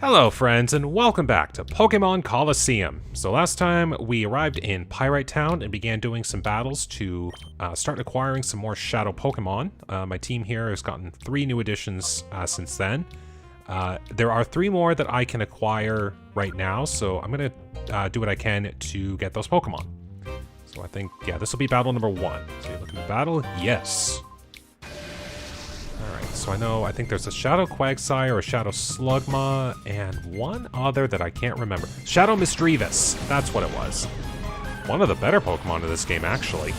Hello friends, and welcome back to Pokemon Colosseum. So last time we arrived in Pyrite Town and began doing some battles to start acquiring some more Shadow Pokemon. My team here has gotten 3 new additions since then. There are 3 more that I can acquire right now, so I'm going to do what I can to get those Pokemon. So I think, yeah, this will be battle number 1. So you look at the battle, yes. Alright, so I think there's a Shadow Quagsire, a Shadow Slugma, and one other that I can't remember. Shadow Misdreavus, that's what it was. One of the better Pokemon in this game, actually.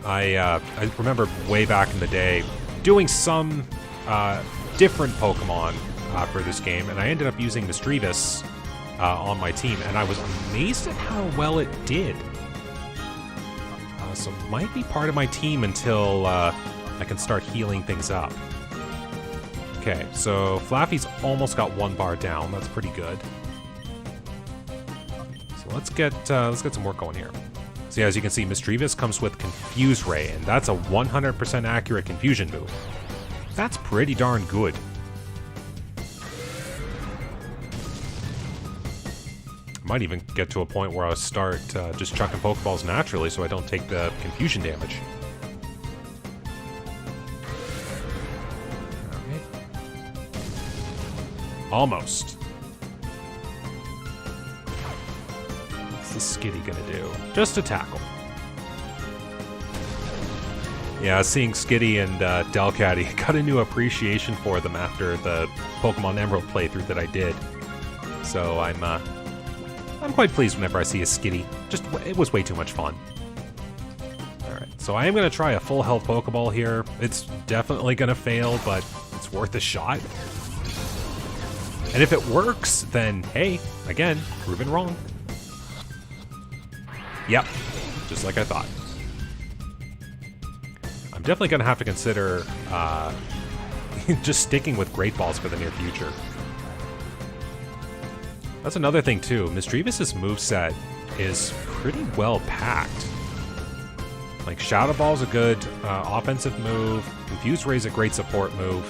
I remember way back in the day doing some different Pokemon for this game, and I ended up using Misdreavus on my team, and I was amazed at how well it did. So it might be part of my team until I can start healing things up. Okay, so Flaffy's almost got 1 bar down. That's pretty good. So let's get some work going here. So yeah, as you can see, Misdreavus comes with Confuse Ray, and that's a 100% accurate confusion move. That's pretty darn good. Might even get to a point where I'll start just chucking Pokeballs naturally so I don't take the confusion damage. Okay. Almost. What's the Skitty gonna do? Just a tackle. Yeah, seeing Skitty and Delcatty, got a new appreciation for them after the Pokemon Emerald playthrough that I did. So I'm quite pleased whenever I see a Skitty. It was way too much fun. Alright, so I am going to try a full health Pokeball here. It's definitely going to fail, but it's worth a shot. And if it works, then hey, again, proven wrong. Yep, just like I thought. I'm definitely going to have to consider just sticking with Great Balls for the near future. That's another thing too, Misdreavus' moveset is pretty well packed. Like, Shadow Ball's a good offensive move, Confuse Ray's a great support move.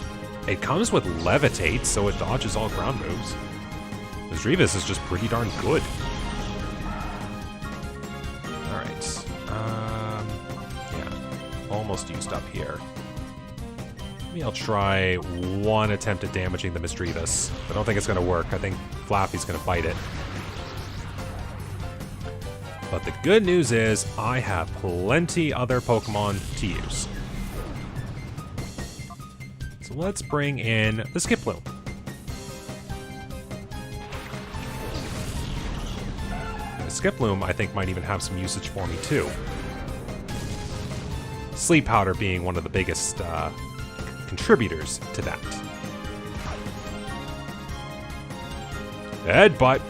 It comes with Levitate, so it dodges all ground moves. Misdreavus is just pretty darn good. Alright, yeah, almost used up here. Maybe I'll try one attempt at damaging the Misdreavus. I don't think it's going to work. I think Flaffy's going to fight it. But the good news is I have plenty other Pokemon to use. So let's bring in the Skiploom. The Skiploom, I think, might even have some usage for me too. Sleep Powder being one of the biggest contributors to that. Headbutt.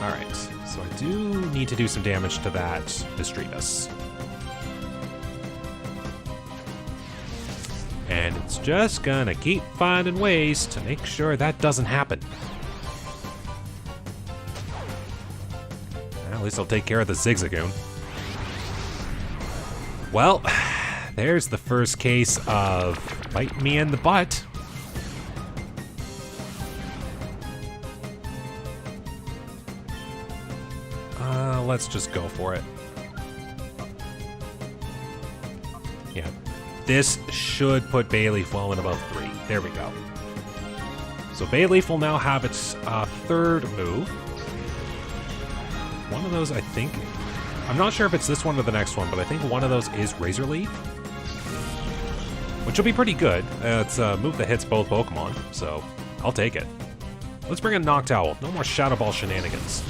Alright, so I do need to do some damage to that Misdreavus. And it's just gonna keep finding ways to make sure that doesn't happen. Well, at least I'll take care of the Zigzagoon. Well, there's the first case of bite me in the butt. Let's just go for it. Yeah, this should put Bayleaf well in above 3. There we go. So Bayleaf will now have its 3rd move. One of those, I think... I'm not sure if it's this one or the next one, but I think one of those is Razor Leaf. Which will be pretty good. It's a move that hits both Pokemon, so I'll take it. Let's bring in Noctowl. No more Shadow Ball shenanigans.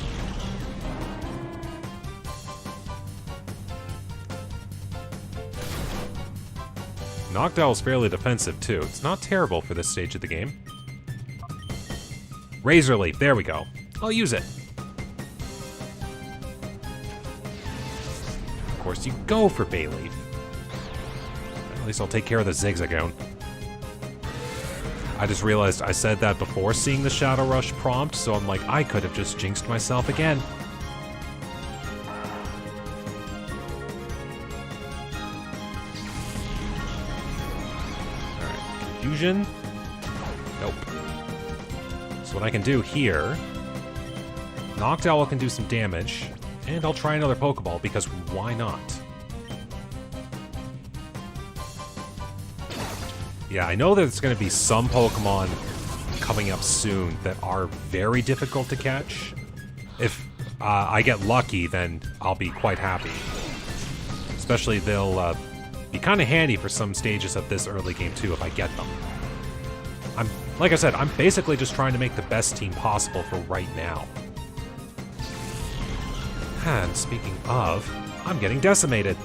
Noctowl's fairly defensive, too. It's not terrible for this stage of the game. Razor Leaf, there we go. I'll use it. Of course, you go for Bayleaf. At least I'll take care of the Zigzagoon. I just realized I said that before seeing the Shadow Rush prompt, so I'm like, I could have just jinxed myself again. Fusion? Nope. So what I can do here... Noctowl can do some damage, and I'll try another Pokeball, because why not? Yeah, I know there's going to be some Pokemon coming up soon that are very difficult to catch. If I get lucky, then I'll be quite happy. Especially they'll be kind of handy for some stages of this early game too if I get them. Like I said, I'm basically just trying to make the best team possible for right now. And speaking of, I'm getting decimated.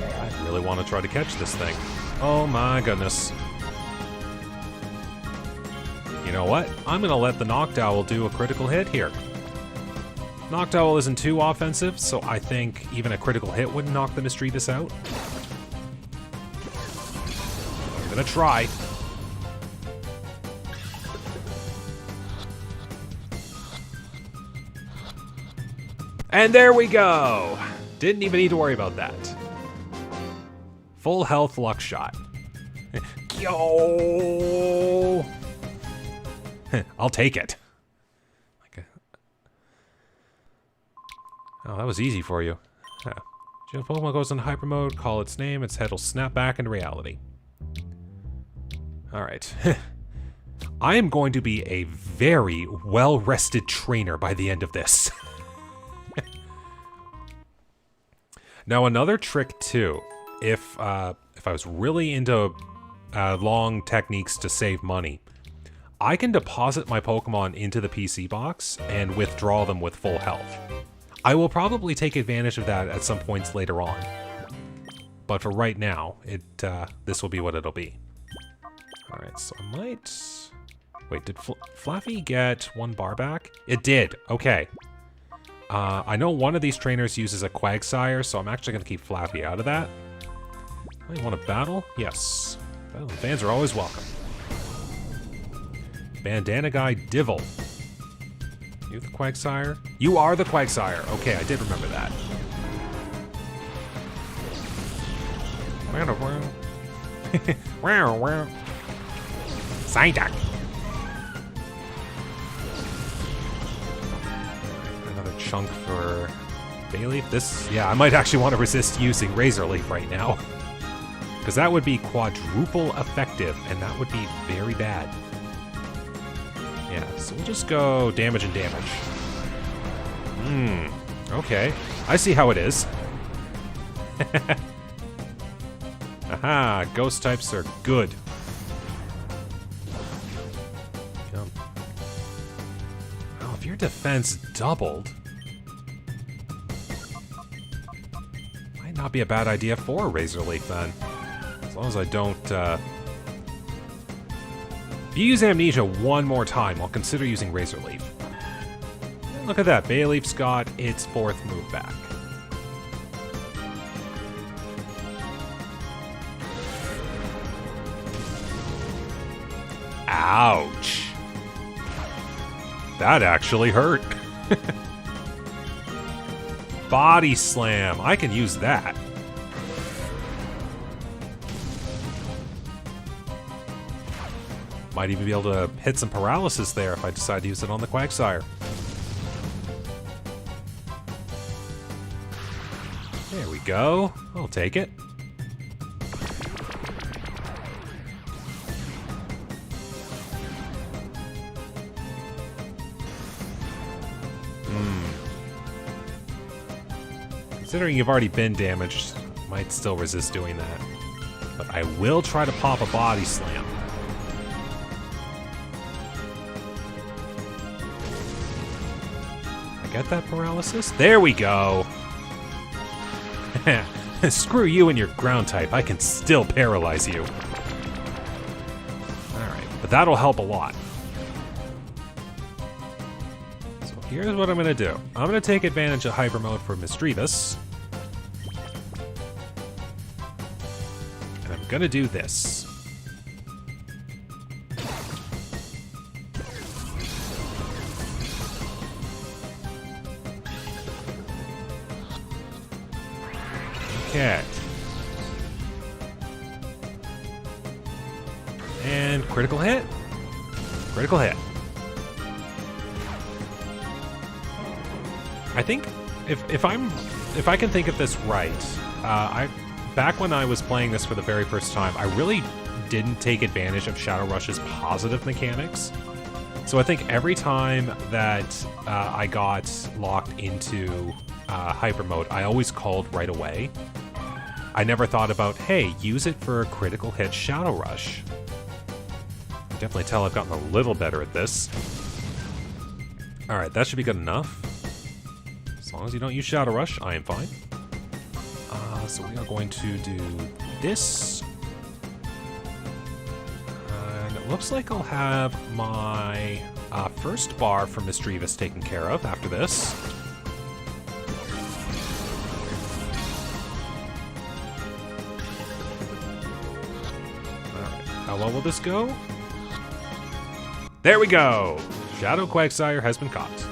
I really want to try to catch this thing. Oh my goodness. You know what? I'm going to let the Noctowl do a critical hit here. Noctowl isn't too offensive, so I think even a critical hit wouldn't knock the Misdreavus out. I'm going to try. And there we go! Didn't even need to worry about that. Full health luck shot. Yo! I'll take it. Oh, that was easy for you. Huh. If a Pokemon goes into hyper mode, call its name, its head will snap back into reality. Alright. I am going to be a very well-rested trainer by the end of this. Now, another trick, too. If I was really into long techniques to save money, I can deposit my Pokemon into the PC box and withdraw them with full health. I will probably take advantage of that at some points later on. But for right now, this will be what it'll be. Alright, so I might... Wait, did Flaffy get 1 bar back? It did, okay. I know one of these trainers uses a Quagsire, so I'm actually going to keep Flaffy out of that. Oh, you want to battle? Yes. Well, fans are always welcome. Bandana Guy Divil. You the Quagsire? You are the Quagsire. Okay, I did remember that. Psyduck. Another chunk for Bayleaf. This, yeah, I might actually want to resist using Razor Leaf right now. Because that would be quadruple effective, and that would be very bad. Yeah, so we'll just go damage and damage. Okay. I see how it is. Aha, ghost types are good. Come. Oh, if your defense doubled... might not be a bad idea for a Razor Leaf, then. As long as I don't, If you use Amnesia one more time, I'll consider using Razor Leaf. Look at that, Bayleaf's got its 4th move back. Ouch. That actually hurt. Body Slam, I can use that. Might even be able to hit some paralysis there if I decide to use it on the Quagsire. There we go. I'll take it. Considering you've already been damaged, I might still resist doing that. But I will try to pop a Body Slam. Get that paralysis? There we go! Screw you and your ground type, I can still paralyze you. Alright, but that'll help a lot. So here's what I'm gonna do. I'm gonna take advantage of Hyper Mode for Misdreavus. And I'm gonna do this. Okay. And critical hit. Critical hit. I think if I can think of this right, back when I was playing this for the very first time, I really didn't take advantage of Shadow Rush's positive mechanics. So I think every time that I got locked into hyper mode, I always called right away. I never thought about, hey, use it for a critical hit Shadow Rush. I can definitely tell I've gotten a little better at this. Alright, that should be good enough. As long as you don't use Shadow Rush, I am fine. So we are going to do this. And it looks like I'll have my first bar for Misdreavus taken care of after this. Alright, how well will this go? There we go! Shadow Quagsire has been caught.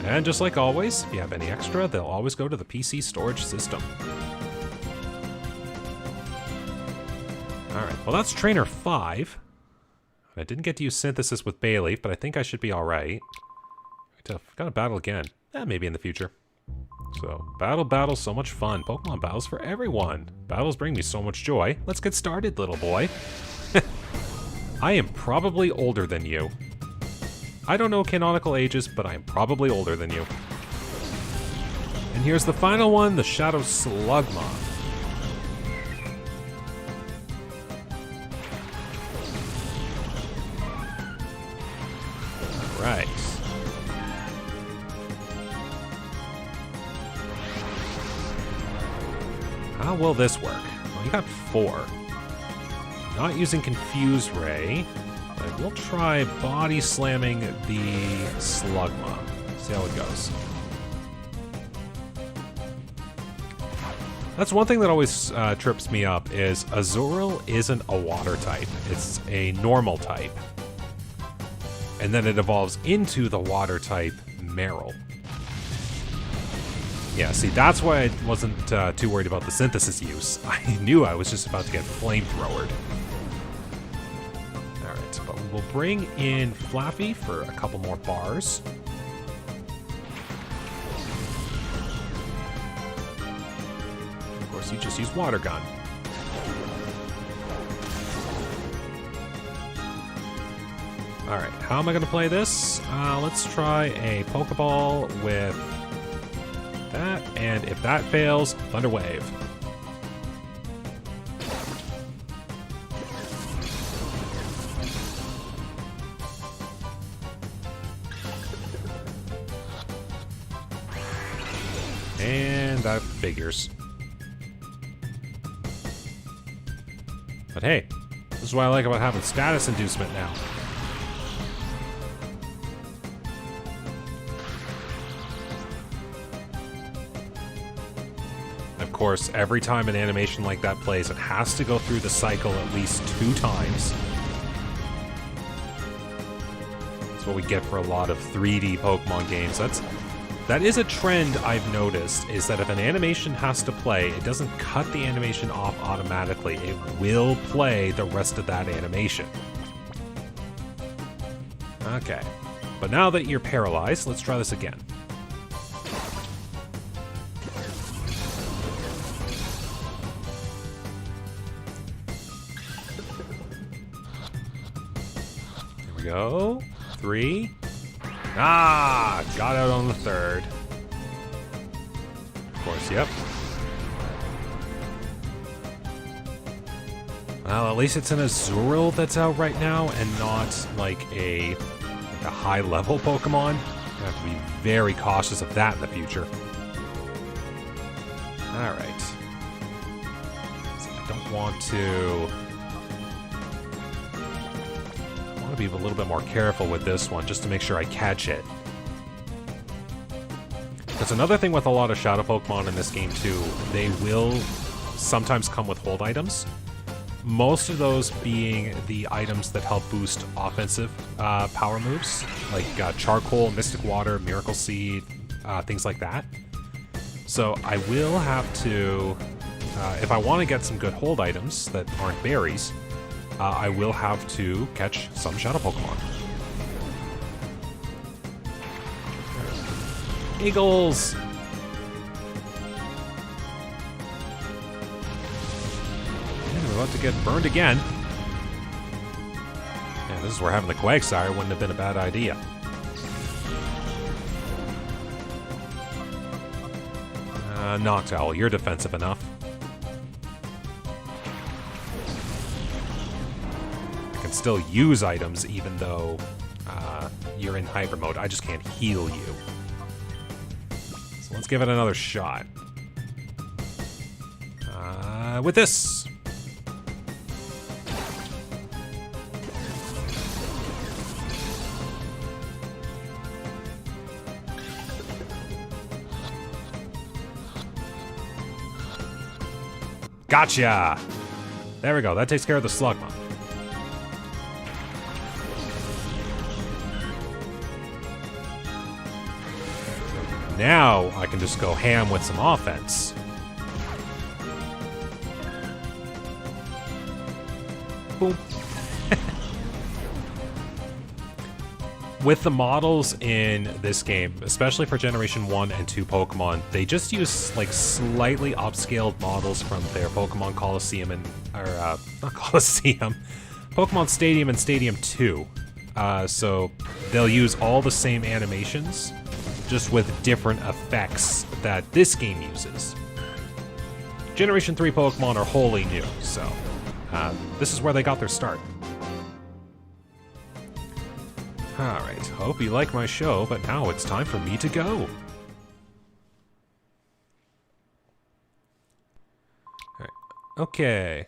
And just like always, if you have any extra, they'll always go to the PC storage system. Alright, well that's Trainer 5. I didn't get to use Synthesis with Bayleaf, but I think I should be alright. I've got to battle again. Maybe in the future. So, battle, so much fun. Pokemon battles for everyone. Battles bring me so much joy. Let's get started, little boy. I am probably older than you. I don't know canonical ages, but I am probably older than you. And here's the final one, the Shadow Slug moth. Right. How will this work? Well, you got 4. Not using Confuse Ray. I will try body slamming the Slugma. See how it goes. That's one thing that always trips me up is Azurill isn't a water type. It's a normal type. And then it evolves into the water type Meryl. Yeah, see, that's why I wasn't too worried about the synthesis use. I knew I was just about to get flamethrowered. Alright, but we will bring in Flaffy for a couple more bars. Of course, you just use Water Gun. Alright, how am I going to play this? Let's try a Pokeball with that, and if that fails, Thunder Wave. And that figures. But hey, this is what I like about having status inducement now. Of course, every time an animation like that plays, it has to go through the cycle at least 2 times. That's what we get for a lot of 3D Pokemon games. That is a trend I've noticed, is that if an animation has to play, it doesn't cut the animation off automatically. It will play the rest of that animation. Okay. But now that you're paralyzed, let's try this again. Go. 3. Ah! Got out on the 3rd. Of course, yep. Well, at least it's an Azurill that's out right now, and not like a high-level Pokemon. I have to be very cautious of that in the future. Alright. So I don't want to... be a little bit more careful with this one, just to make sure I catch it. That's another thing with a lot of Shadow Pokemon in this game too. They will sometimes come with hold items. Most of those being the items that help boost offensive power moves, like Charcoal, Mystic Water, Miracle Seed, things like that. So I will have to, if I want to get some good hold items that aren't berries, I will have to catch some Shadow Pokemon. Eagles! And we're about to get burned again. Yeah, this is where having the Quagsire wouldn't have been a bad idea. Noctowl, you're defensive enough. I can still use items even though you're in hyper mode. I just can't heal you. So let's give it another shot. With this. Gotcha! There we go. That takes care of the Slugma. Now I can just go ham with some offense. Boom. With the models in this game, especially for Generation 1 and 2 Pokemon, they just use like slightly upscaled models from their Pokemon Colosseum and, not Colosseum, Pokemon Stadium and Stadium 2. So they'll use all the same animations, just with different effects that this game uses. Generation 3 Pokemon are wholly new, so this is where they got their start. Alright, hope you like my show, but now it's time for me to go. Alright, okay.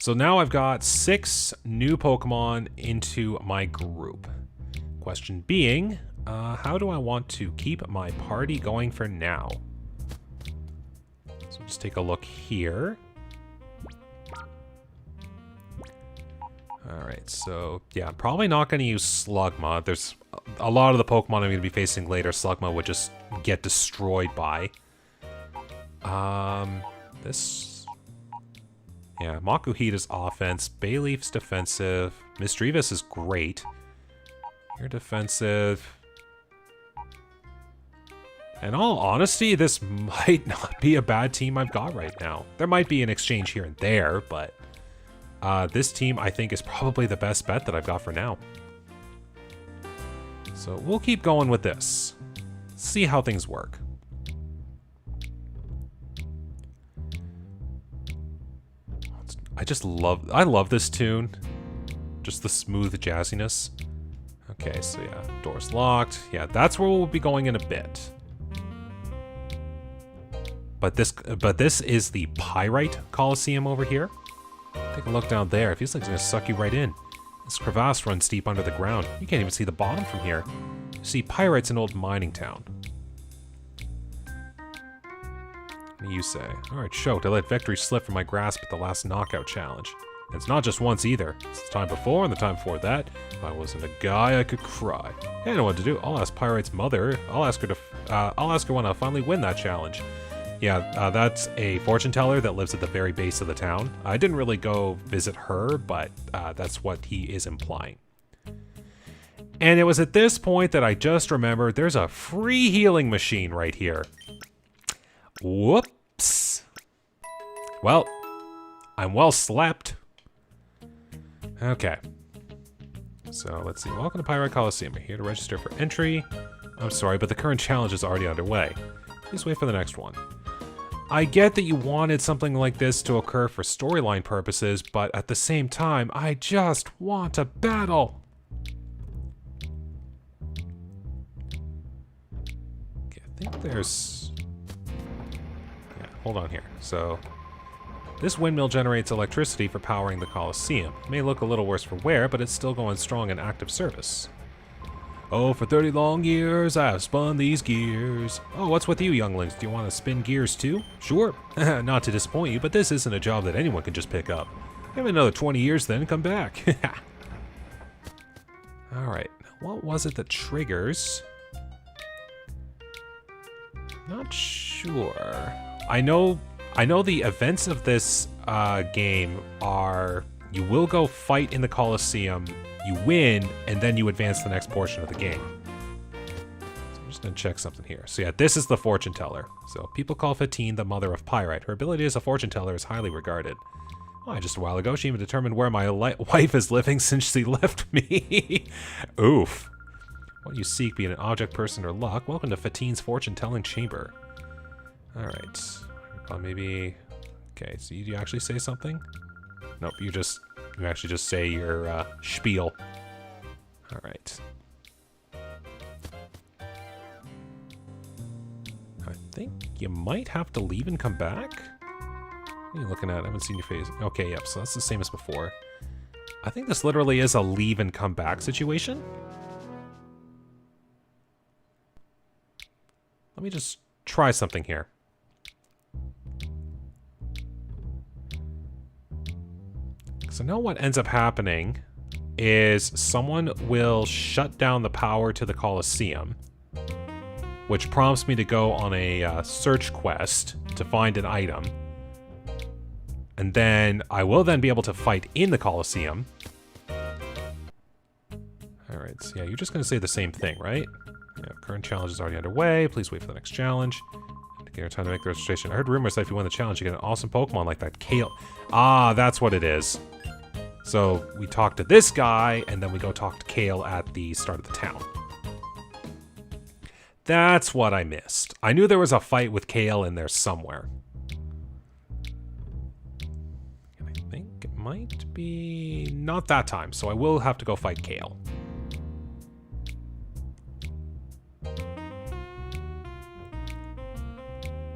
So now I've got 6 new Pokemon into my group. Question being, how do I want to keep my party going for now? So just take a look here. Alright, so yeah, I'm probably not going to use Slugma. There's a lot of the Pokemon I'm going to be facing later, Slugma would just get destroyed by. This... Yeah, Makuhita is offense, Bayleaf's defensive, Misdreavus is great. You're defensive. In all honesty, this might not be a bad team I've got right now. There might be an exchange here and there, but... this team, I think, is probably the best bet that I've got for now. So we'll keep going with this. See how things work. I love this tune. Just the smooth jazziness. Okay, so yeah, door's locked. Yeah, that's where we'll be going in a bit. But this is the Pyrite Coliseum over here. Take a look down there. It feels like it's going to suck you right in. This crevasse runs deep under the ground. You can't even see the bottom from here. You see, Pyrite's an old mining town. What do you say? Alright, choked. I let victory slip from my grasp at the last knockout challenge. And it's not just once either. It's the time before and the time before that. If I wasn't a guy, I could cry. Hey, I know what to do. I'll ask Pyrite's mother. I'll ask her when I finally win that challenge. Yeah, that's a fortune teller that lives at the very base of the town. I didn't really go visit her, but that's what he is implying. And it was at this point that I just remembered there's a free healing machine right here. Whoops. Well, I'm well slept. Okay. So let's see. Welcome to Pyrite Coliseum. We're here to register for entry. I'm sorry, but the current challenge is already underway. Please wait for the next one. I get that you wanted something like this to occur for storyline purposes, but at the same time, I just want a battle. Okay, I think there's... Yeah, hold on here. So, this windmill generates electricity for powering the Colosseum. It may look a little worse for wear, but it's still going strong in active service. Oh, for 30 long years, I have spun these gears. Oh, what's with you, younglings? Do you want to spin gears too? Sure. Not to disappoint you, but this isn't a job that anyone can just pick up. Give it another 20 years then, come back. Alright, what was it that triggers? Not sure. I know the events of this game are You will go fight in the Colosseum, you win, and then you advance the next portion of the game. So I'm just going to check something here. So yeah, this is the fortune teller. So people call Fatine the mother of Pyrite. Her ability as a fortune teller is highly regarded. Oh, just a while ago, she even determined where my wife is living since she left me. Oof. What you seek, be it an object, person, or luck, welcome to Fatine's fortune-telling chamber. Alright. Maybe... Okay, so you actually say something? Nope, you actually just say your spiel. Alright. I think you might have to leave and come back? What are you looking at? I haven't seen your face. Okay, yep, so that's the same as before. I think this literally is a leave and come back situation. Let me just try something here. So now what ends up happening is someone will shut down the power to the Colosseum, which prompts me to go on a search quest to find an item. And then I will then be able to fight in the Colosseum. Alright, so yeah, you're just going to say the same thing, right? Yeah, current challenge is already underway. Please wait for the next challenge. Get your time to make the registration. I heard rumors that if you win the challenge, you get an awesome Pokemon like that Kale. Ah, that's what it is. So we talk to this guy, and then we go talk to Kale at the start of the town. That's what I missed. I knew there was a fight with Kale in there somewhere. And I think it might be... not that time, so I will have to go fight Kale.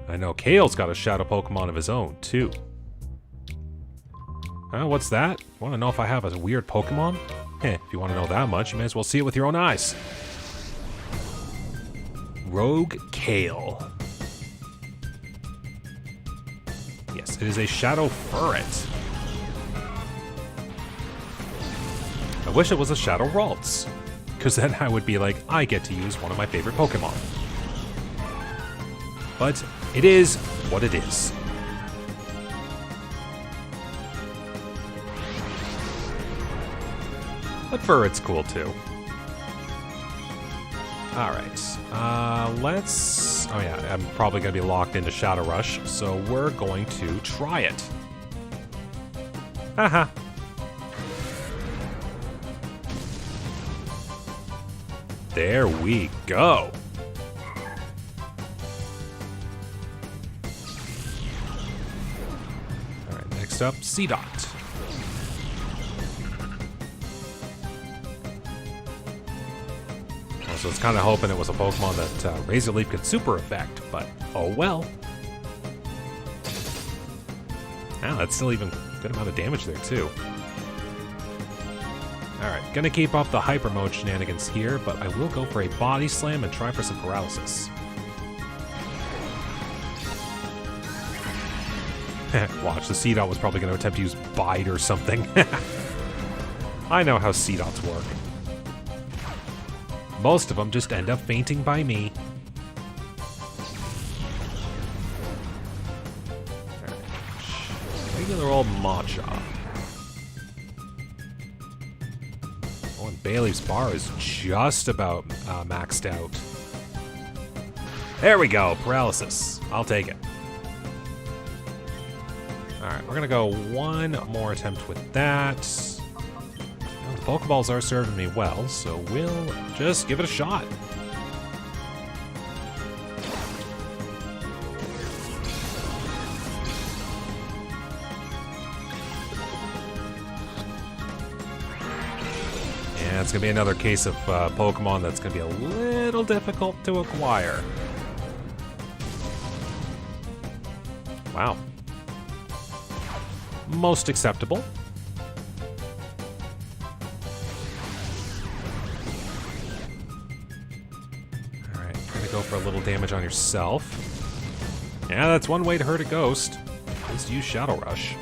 I know Kale's got a shadow Pokemon of his own, too. What's that? Want to know if I have a weird Pokemon? If you want to know that much, you may as well see it with your own eyes. Rogue Kale. Yes, it is a Shadow Ferret. I wish it was a Shadow Ralts, because then I would be like, I get to use one of my favorite Pokemon. But it is what it is. But Ferret's cool too. Alright, let's... oh yeah, I'm probably going to be locked into Shadow Rush, so we're going to try it. Haha. There we go. Alright, next up, Seedot. So it's kind of hoping it was a Pokemon that Razor Leaf could super effect, but oh well. Ah, that's still even a good amount of damage there too. Alright, gonna keep up the Hyper Mode shenanigans here, but I will go for a Body Slam and try for some Paralysis. Watch, the Seedot was probably going to attempt to use Bite or something. I know how Seedots work. Most of them just end up fainting by me. Right. Regular old Machop. Oh, and Bailey's bar is just about maxed out. There we go, Paralysis. I'll take it. Alright, we're gonna go one more attempt with that. Well, the Pokeballs are serving me well, so we'll just give it a shot. Yeah, it's gonna be another case of Pokemon that's gonna be a little difficult to acquire. Wow. Most acceptable. Alright, gonna go for a little damage on yourself. Yeah, that's one way to hurt a ghost. Just use Shadow Rush.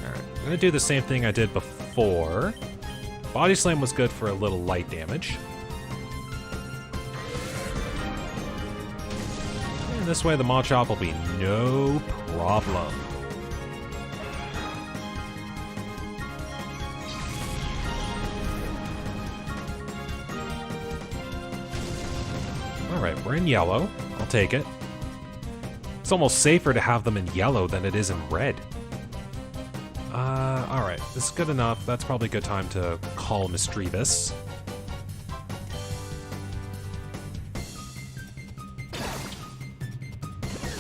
Alright, I'm gonna do the same thing I did before. Body Slam was good for a little light damage. This way the Machop will be no problem. Alright, we're in yellow. I'll take it. It's almost safer to have them in yellow than it is in red. Alright, this is good enough. That's probably a good time to call Misdreavus.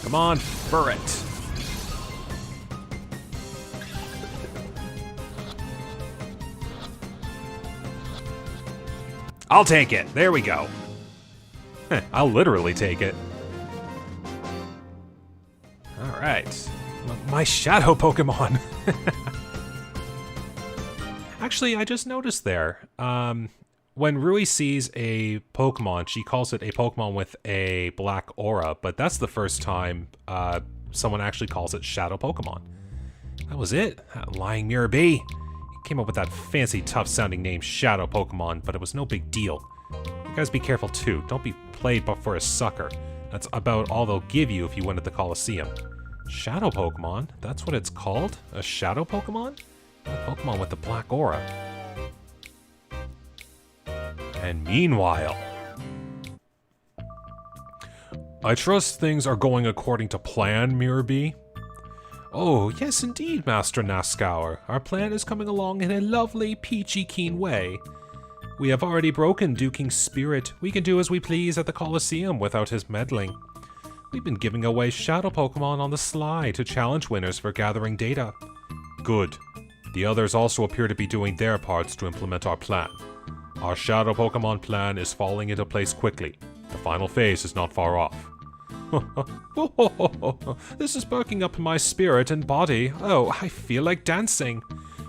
Come on, fur it. I'll take it. There we go. I'll literally take it. Alright. My shadow Pokemon. Actually, I just noticed there. When Rui sees a Pokemon, she calls it a Pokemon with a black aura, but that's the first time someone actually calls it Shadow Pokemon. That was it. That lying mirror bee. He came up with that fancy, tough-sounding name, Shadow Pokemon, but it was no big deal. You guys be careful, too. Don't be played but for a sucker. That's about all they'll give you if you win at the Colosseum. Shadow Pokemon? That's what it's called? A Shadow Pokemon? A Pokemon with the black aura. And meanwhile... I trust things are going according to plan, Mirror Bee? Oh, yes indeed, Master Nascour. Our plan is coming along in a lovely, peachy keen way. We have already broken Duke King's spirit. We can do as we please at the Colosseum without his meddling. We've been giving away Shadow Pokemon on the sly to challenge winners for gathering data. Good. The others also appear to be doing their parts to implement our plan. Our Shadow Pokemon plan is falling into place quickly. The final phase is not far off. This is perking up my spirit and body. Oh, I feel like dancing.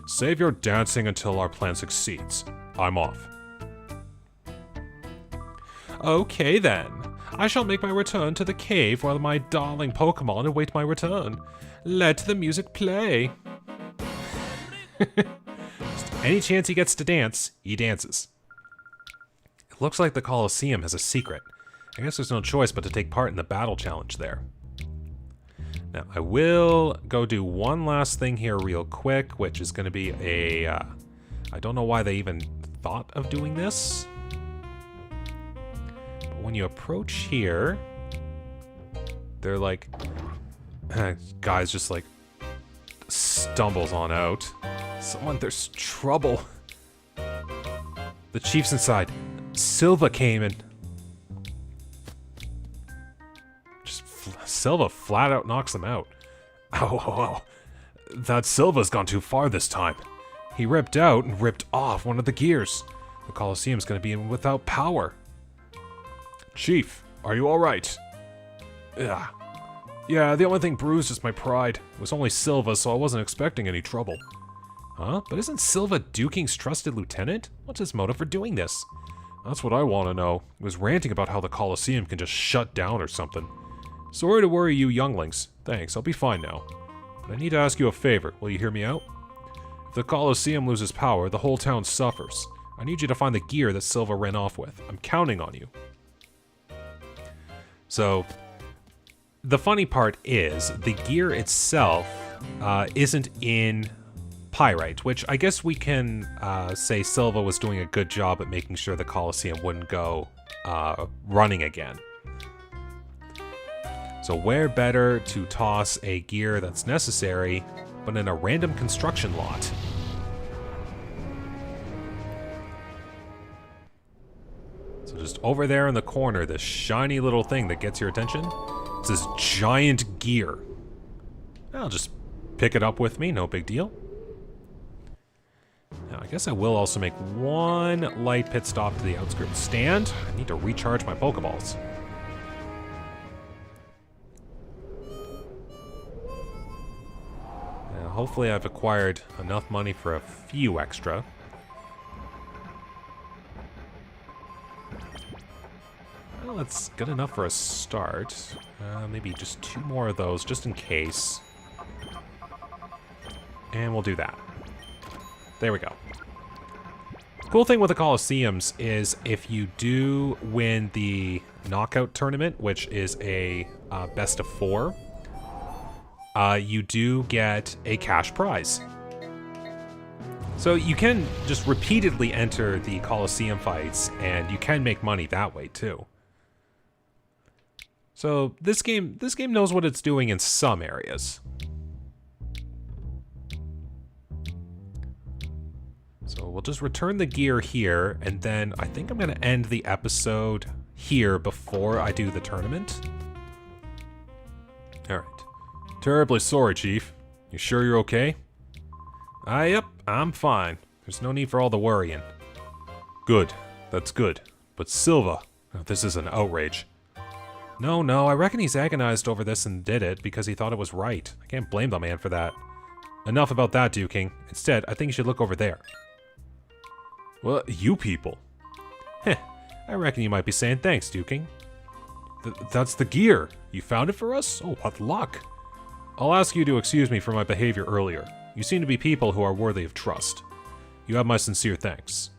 Save your dancing until our plan succeeds. I'm off. Okay then. I shall make my return to the cave while my darling Pokemon await my return. Let the music play. Any chance he gets to dance, he dances. It looks like the Colosseum has a secret. I guess there's no choice but to take part in the battle challenge there. Now, I will go do one last thing here real quick, which is going to be a... I don't know why they even thought of doing this. But when you approach here, they're like... Guy's just like... stumbles on out. Someone, there's trouble. The chief's inside. Silva came and... Silva flat out knocks him out. Oh. That Silva's gone too far this time. He ripped out and ripped off one of the gears. The Colosseum's gonna be without power. Chief, are you alright? Yeah, the only thing bruised is my pride. It was only Silva, so I wasn't expecting any trouble. Huh? But isn't Silva Duke King's trusted lieutenant? What's his motive for doing this? That's what I want to know. He was ranting about how the Colosseum can just shut down or something. Sorry to worry you younglings. Thanks, I'll be fine now. But I need to ask you a favor. Will you hear me out? If the Colosseum loses power, the whole town suffers. I need you to find the gear that Silva ran off with. I'm counting on you. So, the funny part is, the gear itself isn't in Pyrite, which I guess we can say Silva was doing a good job at making sure the Colosseum wouldn't go running again. So where better to toss a gear that's necessary, but in a random construction lot? So just over there in the corner, this shiny little thing that gets your attention, it's this giant gear. I'll just pick it up with me, no big deal. Now, I guess I will also make one light pit stop to the outskirts stand. I need to recharge my Pokeballs. Now, hopefully I've acquired enough money for a few extra. Well, that's good enough for a start. Maybe just 2 more of those, just in case. And we'll do that. There we go. Cool thing with the Colosseums is if you do win the knockout tournament, which is a best of 4, you do get a cash prize. So you can just repeatedly enter the Colosseum fights, and you can make money that way too. So this game knows what it's doing in some areas. So we'll just return the gear here, and then I think I'm going to end the episode here before I do the tournament. Alright. Terribly sorry, Chief. You sure you're okay? Yep, I'm fine. There's no need for all the worrying. Good. That's good. But Silva, this is an outrage. No, I reckon he's agonized over this and did it because he thought it was right. I can't blame the man for that. Enough about that, Duking. Instead, I think you should look over there. Well, you people. Heh, I reckon you might be saying thanks, Duking. That's the gear. You found it for us? Oh, what luck. I'll ask you to excuse me for my behavior earlier. You seem to be people who are worthy of trust. You have my sincere thanks.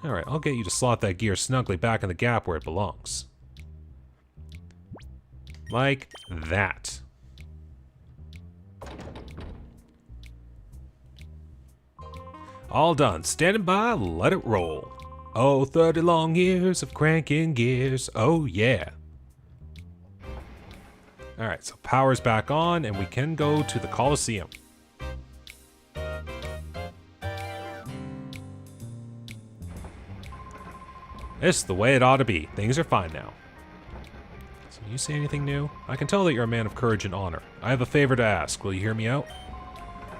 Alright, I'll get you to slot that gear snugly back in the gap where it belongs. Like that. All done. Standing by, let it roll. Oh, 30 long years of cranking gears. Oh, yeah. Alright, so power's back on, and we can go to the Colosseum. This is the way it ought to be. Things are fine now. So you say anything new? I can tell that you're a man of courage and honor. I have a favor to ask. Will you hear me out?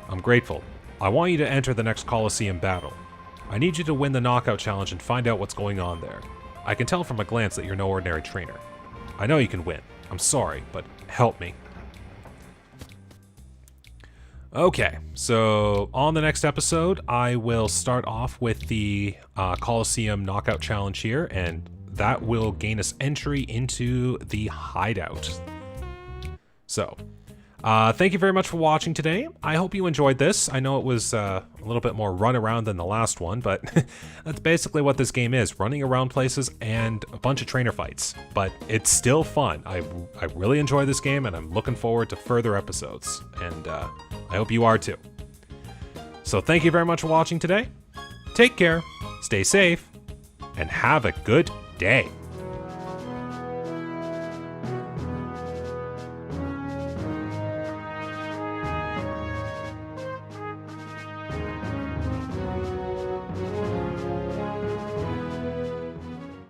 I'm grateful. I want you to enter the next Colosseum battle. I need you to win the knockout challenge and find out what's going on there. I can tell from a glance that you're no ordinary trainer. I know you can win. I'm sorry, but help me. Okay, so on the next episode, I will start off with the Colosseum knockout challenge here, and that will gain us entry into the hideout. So, thank you very much for watching today. I hope you enjoyed this. I know it was a little bit more run around than the last one, but that's basically what this game is. Running around places and a bunch of trainer fights. But it's still fun. I really enjoy this game, and I'm looking forward to further episodes. And I hope you are too. So thank you very much for watching today. Take care, stay safe, and have a good day.